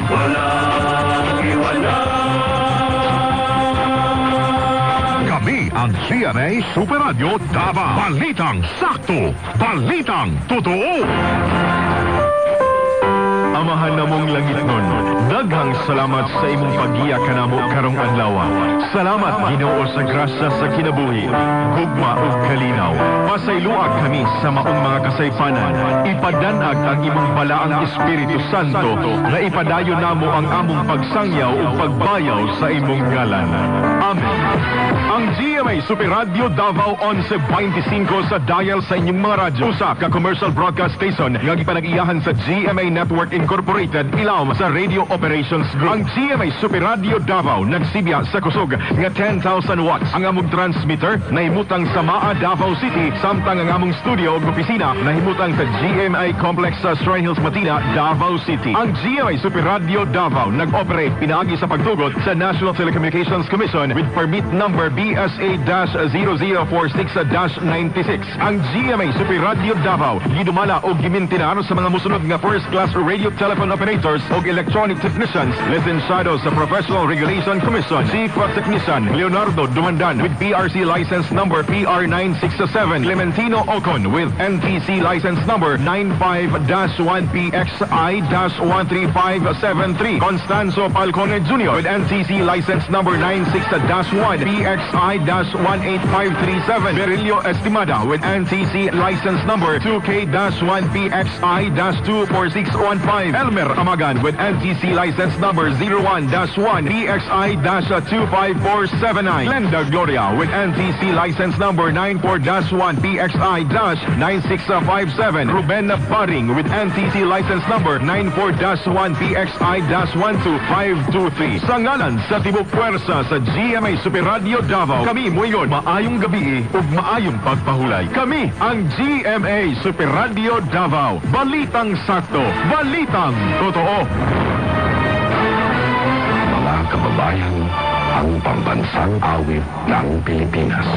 Walang iwala. Kami ang GMA Super Radio Davao. Balitang sakto, balitang totoo. Amahan namong langit nun, daghang salamat sa imong paggiya kanamo karong adlaw. Salamat Ginoo sa grasya sa kinabuhi, gugma ug kalinaw. Pasayloag kami sa maong mga kasaypanan. Ipadanag ang imong balaang Espiritu Santo nga ipadayon namo ang among pagsangyaw ug pagbayaw sa imong ngalan. Amen. Ang GMA Super Radio Davao 1125 sa dial sa inyong mga radyo. Usa ka commercial broadcast station nga gipanag-iyahan sa GMA Network Incorporated ilawom sa Radio Operations Group. Ang GMA Super Radio Davao nagsibya sa kusog nga 10,000 watts. Ang among transmitter nahimutang sa Maa, Davao City, samtang ang among studio ug opisina nahimutang sa GMA Complex sa Stroy Hills, Matina, Davao City. Ang GMA Super Radio Davao nag-operate pinaagi sa pagtugot sa National Telecommunications Commission with permit number BSA-0046-96. Ang GMA Super Radio Davao gidumala o gimintinar sa mga musunod nga first class radio telephone operators o electronic technicians lisensyado sa Professional Regulation Commission. Chief Technician Leonardo Dumandan with PRC license number PR967. Clementino Ocon with NTC license number 95-1PXI-13573. Constanzo Falcone Jr. with NTC license number 96-1 PXI-18537. Berilio Estimada with NTC license number 2K-1 PXI-24615. Elmer Amagan with NTC license number 01-1 PXI-25479. Glenda Gloria with NTC license number 94-1 PXI-9657. Ruben Baring with NTC license number 94-1 PXI-12523. Sa ngalan sa Tibok Puwersa sa GMA Super Radio Davao, kami moyon maayong gabi ug maayong pagpahulay. Kami ang GMA Super Radio Davao. Balitang sakto, balitang totoo. Mga kababayan, ang pambansang awit ng Pilipinas.